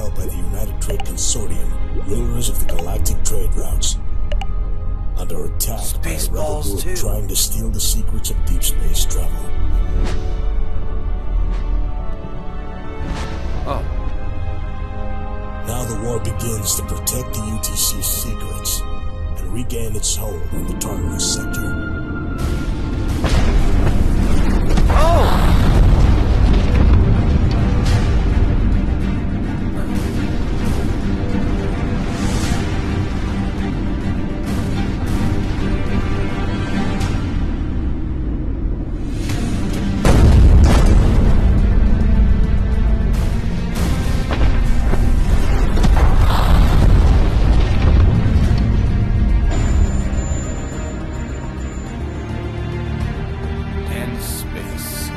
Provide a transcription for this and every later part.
held by the United Trade Consortium, rulers of the galactic trade routes. Under attack by a rebel group trying to steal the secrets of deep space travel. Oh. Now the war begins to protect the UTC's secrets and regain its hold on the Tartarus sector. Oh!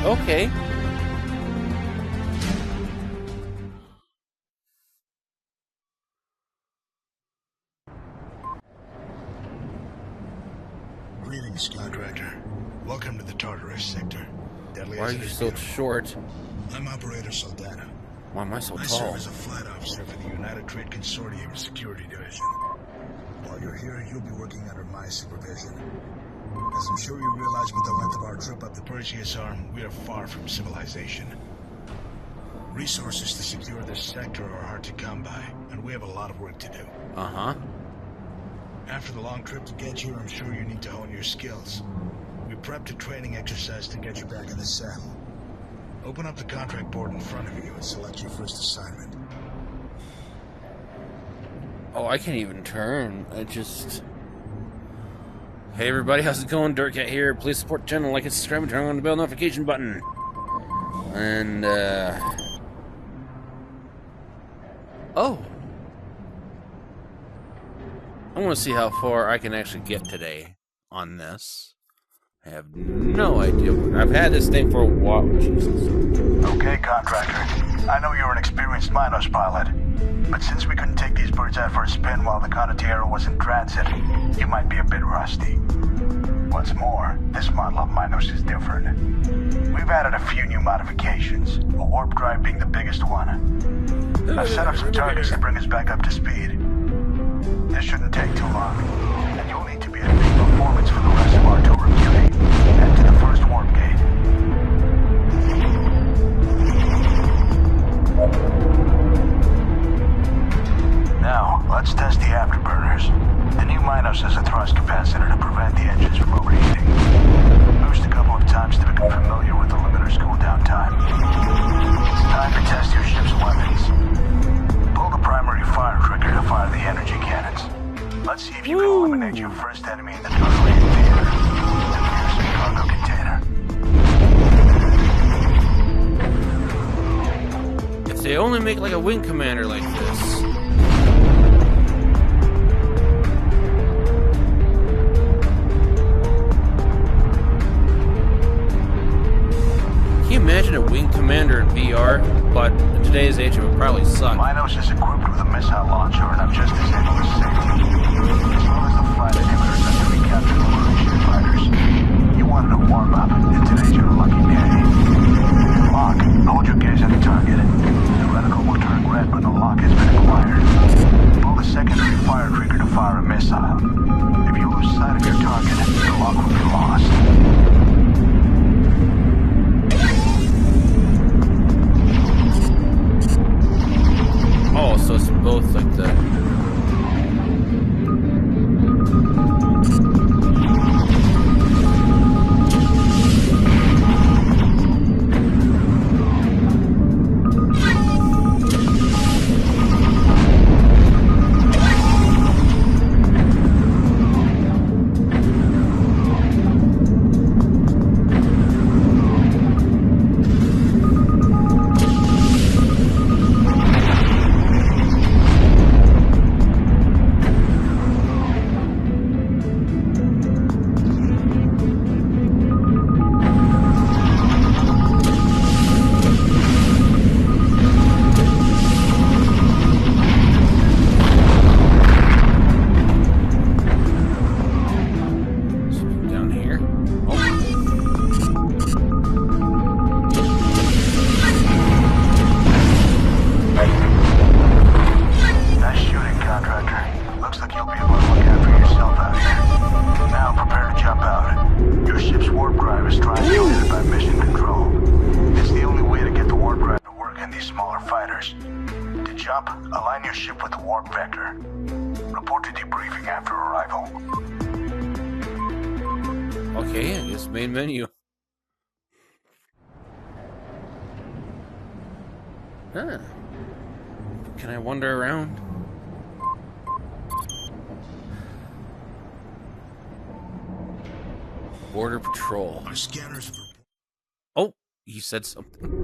Okay. Greetings, contractor. Welcome to the Tartarus sector. Deadly. Why are you so short? I'm Operator Soldana. Why am I so I tall? serve as a flight officer for the United Trade Consortium Security Division. While you're here, you'll be working under my supervision. As I'm sure you realize with the length of our trip up the Perseus Arm, we are far from civilization. Resources to secure this sector are hard to come by, and we have a lot of work to do. Uh-huh. After the long trip to get here, I'm sure you need to hone your skills. We prepped a training exercise to get you back in the saddle. Open up the contract board in front of you and select your first assignment. Oh, I can't even turn. I just... Hey everybody, how's it going? DirtCat here. Please support the channel, like and subscribe, and turn on the bell notification button. And, oh! I want to see how far I can actually get today on this. I have no idea. I've had this thing for a while. Jesus. Okay, contractor. I know you're an experienced Minos pilot, but since we couldn't take these birds out for a spin while the Condottiero was in transit, you might be a bit rusty. What's more, this model of Minos is different. We've added a few new modifications, a warp drive being the biggest one. I've set up some targets to bring us back up to speed. This shouldn't take too long, and you'll need to be at peak performance for the rest of our tour of duty. Head to the first warp gate. Now, let's test the afterburners. The new Minos has a thrust capacitor to prevent the engines from overheating. Boost a couple of times to become familiar with the limiter's cooldown time. It's time to test your ship's weapons. Pull the primary fire trigger to fire the energy cannons. Let's see if you can eliminate your first enemy in the Tartarian theater. The Pearson cargo container. If they only make like a wing commander like this. Can you imagine a wing commander in VR? But in today's age, it would probably suck. Minos is equipped with a missile launcher, and I'm just disabled the safety. As well as the flight inhibitors that can recapture the Mauritian fighters. You wanted a warm-up, and today's your lucky day. Lock, hold your gaze at the target. The reticle will turn red when the lock has been acquired. Pull the secondary fire trigger to fire a missile. If you lose sight of your target, the lock will be lost. Oh, so it's both like that. ship with the warp vector. Report to debriefing after arrival. Okay, I guess main menu. Huh. Can I wander around? Border Patrol. Our scanners have Oh, you said something.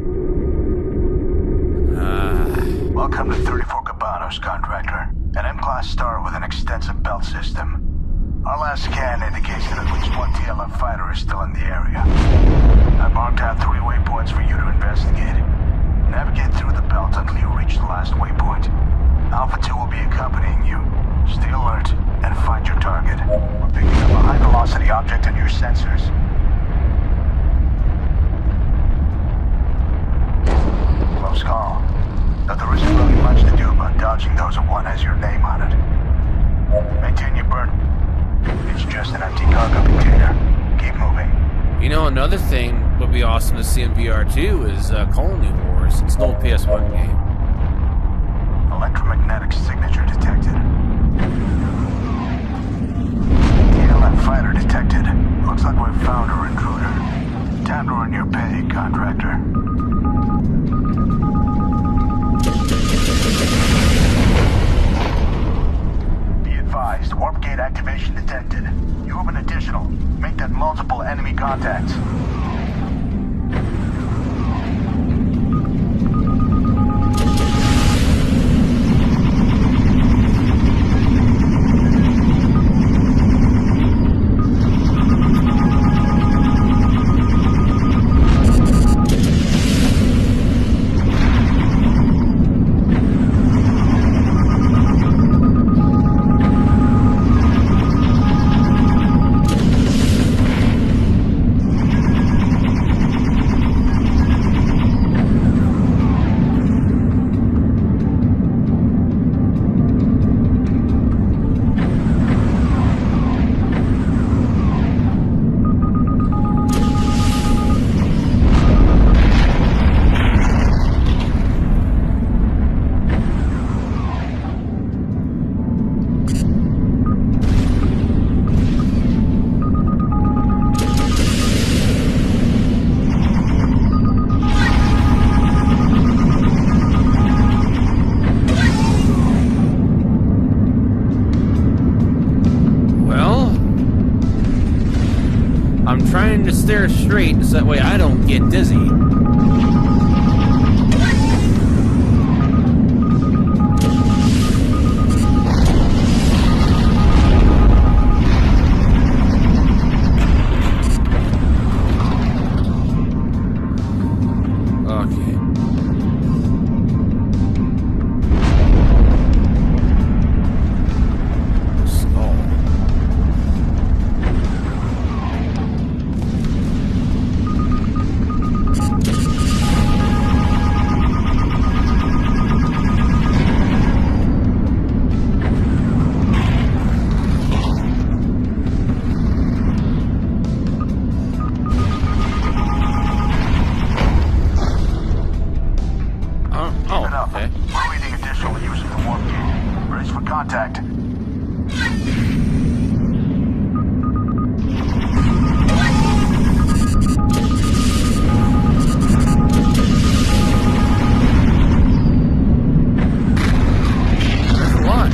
Welcome to 34 Cabos, Contractor. An M-Class star with an extensive belt system. Our last scan indicates that at least one TLF fighter is still in the area. I've marked out 3 waypoints for you to investigate. Navigate through the belt until you reach the last waypoint. Alpha 2 will be accompanying you. Stay alert and find your target. We're picking up a high-velocity object in your sensors. Close call. Though there isn't really much to do about dodging those if one has your name on it. Maintain your burn. It's just an empty cargo container. Keep moving. You know, another thing would be awesome to see in VR too is Colony Wars. It's an old PS1 game. Electromagnetic signature detected. TLF fighter detected. Looks like we've found our intruder. Time to earn your pay, Contractor. Be advised, warp gate activation detected. You have an additional. Make that multiple enemy contacts. I'm trying to stare straight so that way I don't get dizzy. Okay. Skull. Okay. We're reading additional use of the warp gate. Brace for contact. There's a lot.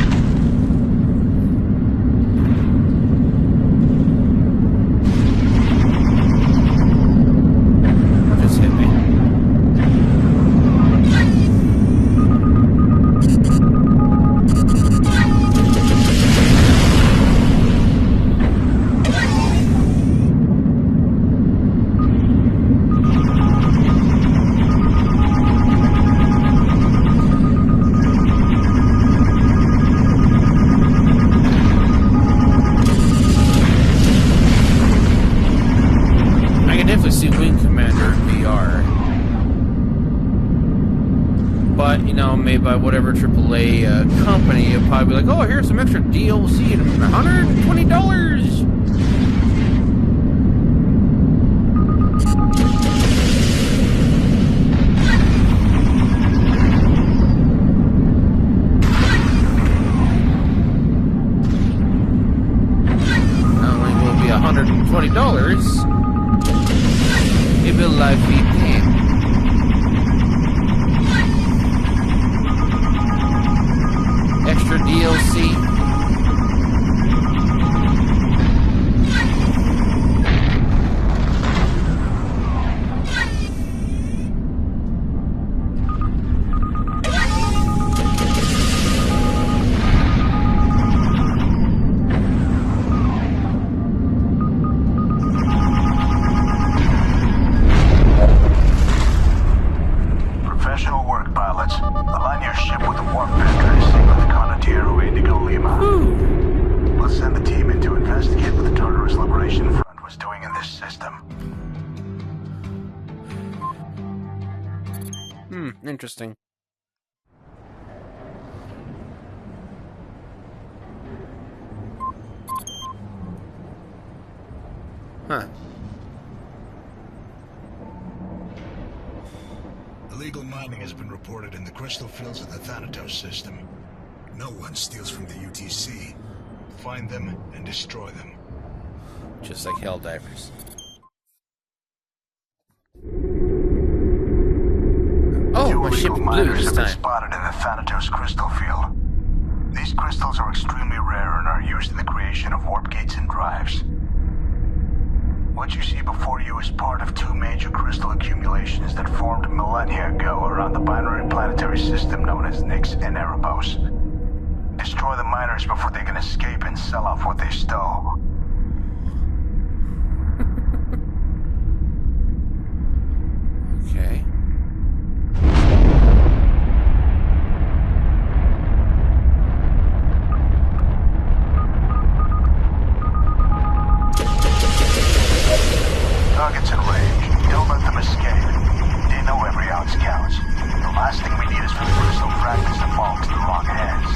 What just hit me? See Wing Commander in VR, but you know, made by whatever AAA company, it'll probably be like, oh, here's some extra DLC and $120. $20. Maybe a live VPN. Extra DLC. Interesting. Huh. Illegal mining has been reported in the crystal fields of the Thanatos system. No one steals from the UTC. Find them and destroy them. Just like Helldivers. Oh, my ship blew this time. Spotted in the Thanatos crystal field. These crystals are extremely rare and are used in the creation of warp gates and drives. What you see before you is part of two major crystal accumulations that formed millennia ago around the binary planetary system known as Nyx and Erebos. Destroy the miners before they can escape and sell off what they stole. Okay. Targets in range. Don't let them escape. They know every ounce counts. The last thing we need is for the crystal fragments to fall into the wrong hands.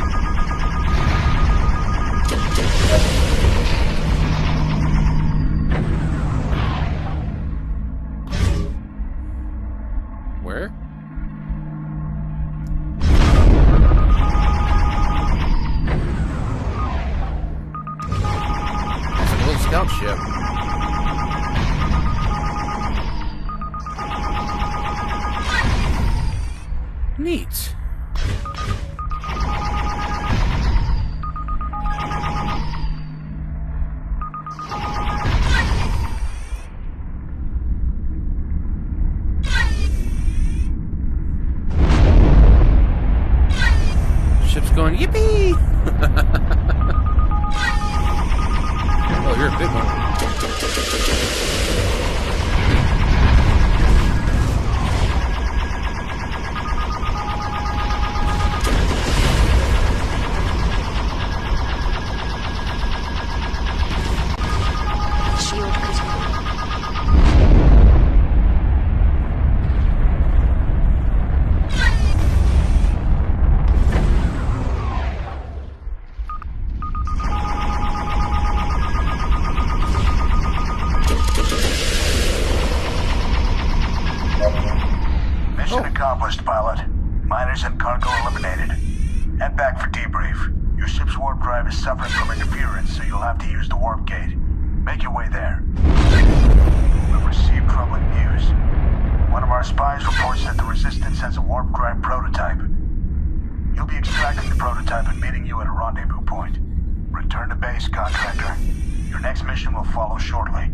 Where? It's a little scout ship. Neat. Ship's going yippee! Oh, you're a big one. Mission accomplished, pilot. Miners and cargo eliminated. Head back for debrief. Your ship's warp drive is suffering from interference, so you'll have to use the warp gate. Make your way there. We've received troubling news. One of our spies reports that the Resistance has a warp drive prototype. He'll be extracting the prototype and meeting you at a rendezvous point. Return to base, contractor. Your next mission will follow shortly.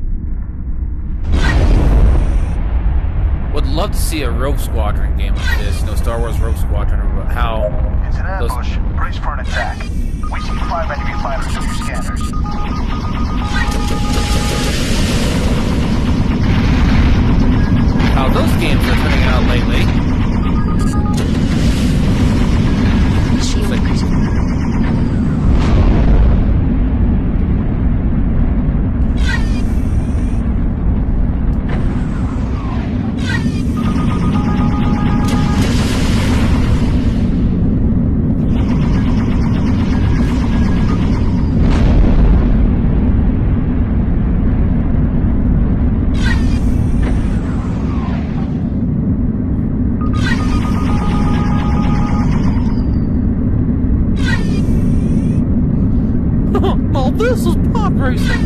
Would love to see a Rogue Squadron game like this. You know, Star Wars Rogue Squadron, or how... It's an ambush. Brace for an attack. We see 5 enemy fighters through your scanners. How those games are turning out lately. This is pod racing.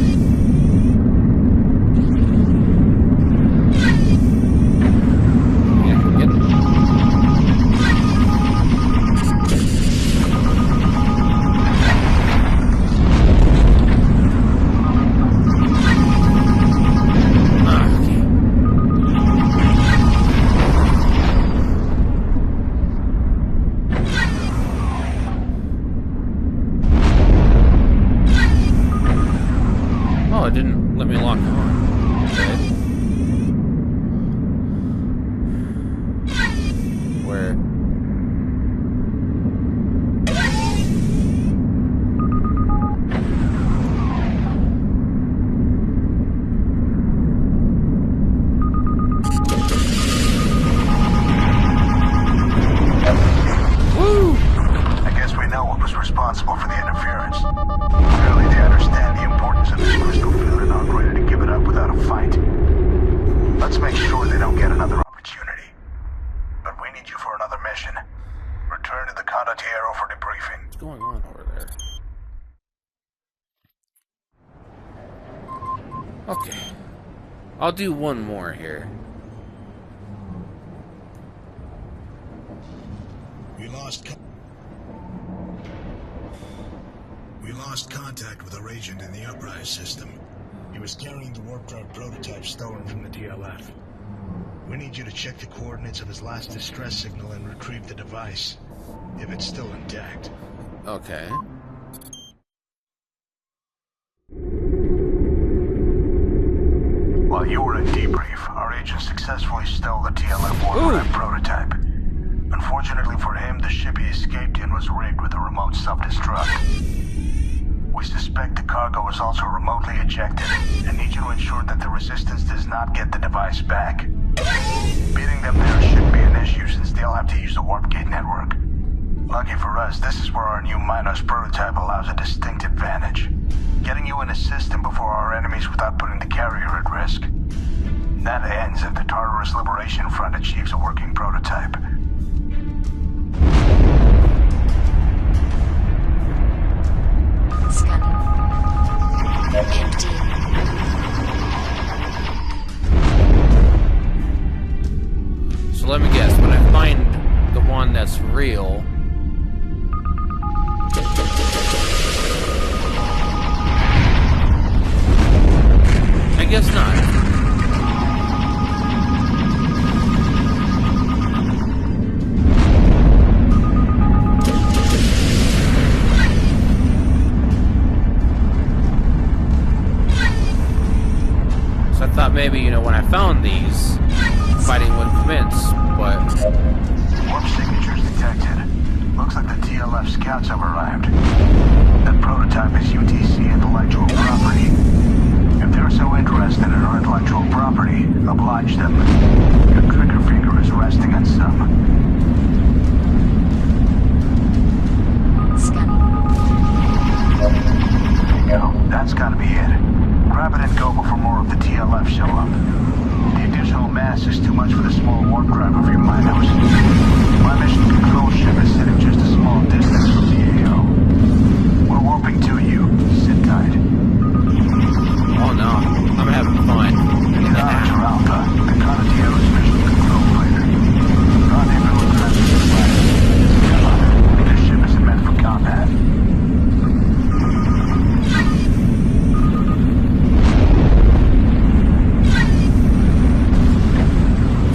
I'll do one more here. We lost contact with our agent in the Uprise system. He was carrying the warp drive prototype stolen from the DLF. We need you to check the coordinates of his last distress signal and retrieve the device, if it's still intact. Okay. While you were at debrief, our agent successfully stole the TLF warp drive prototype. Unfortunately for him, the ship he escaped in was rigged with a remote self-destruct. We suspect the cargo was also remotely ejected and need you to ensure that the Resistance does not get the device back. Beating them there shouldn't be an issue since they'll have to use the warp gate network. Lucky for us, this is where our new Minos prototype allows a distinct advantage. Getting you in the system before our enemies without putting the carrier at risk. That ends if the Tartarus Liberation Front achieves a working prototype. Scanning. Empty. So let me guess, when I find the one that's real... I guess not. So I thought maybe, you know, when I found these, fighting would commence, but... Warp signatures detected. Looks like the TLF scouts have arrived. That prototype is UTC intellectual property. If they're so interested in our intellectual property, oblige them. Your trigger finger is resting on some. Scanning. There you go. That's gotta be it. Grab it and go before more of the TLF show up. The additional mass is too much for the small warp drive of your Minos. My mission control ship is sitting just a small distance from the AO. We're warping to you. Sit tight. Oh no, I'm having fun. Monitor Alpha, the Condotiero's mission control fighter. Rendezvous and transfer flight. This ship isn't meant for combat.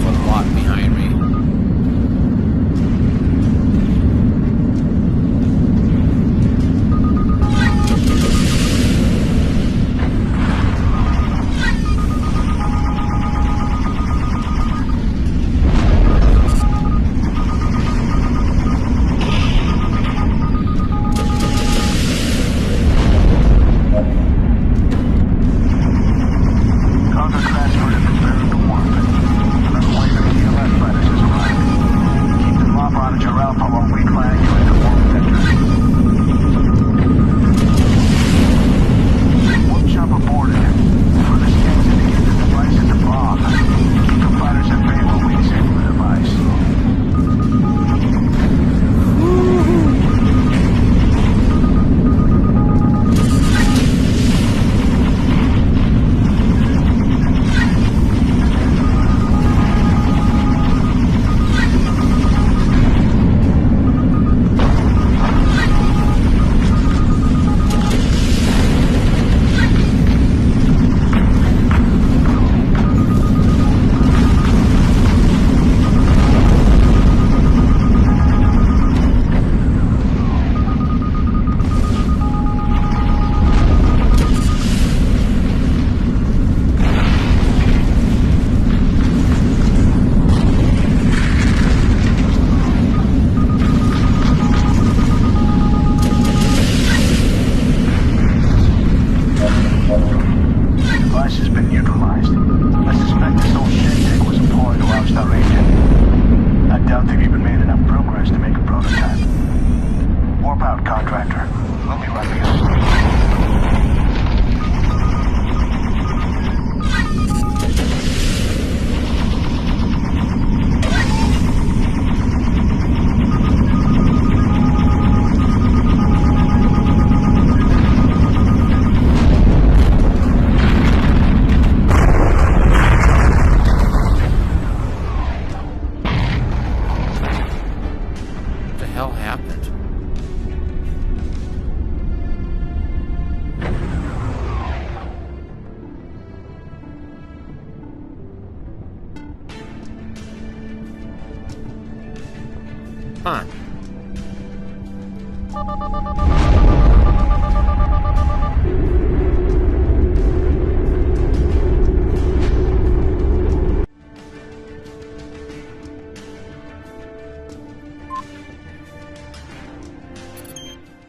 There's a lot behind me. Cargo transferred and preparing to warp. Another wave of TLF fighters has arrived. Keep them up on Alpha while we triangulate the warp vector. Warp jump aborted. Further scans indicate the device is a bomb. Keep the fighters at bay while we disable the device. Huh.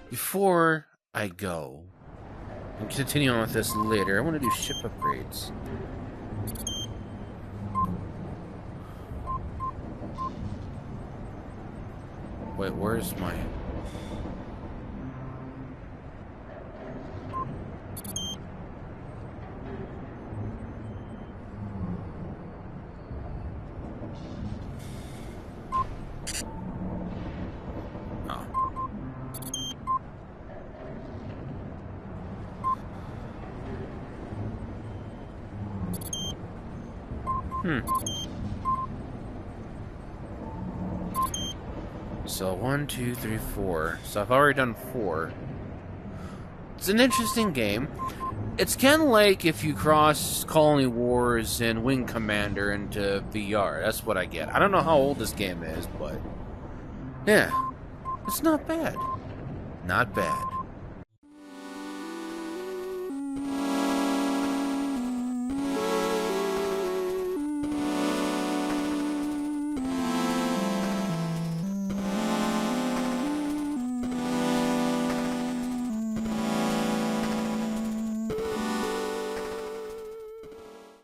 Before I go, and continue on with this later, I want to do ship upgrades. Wait, where's my... So 1, 2, 3, 4. So I've already done 4. It's an interesting game. It's kind of like if you cross Colony Wars and Wing Commander into VR. That's what I get. I don't know how old this game is, but yeah, it's not bad. Not bad.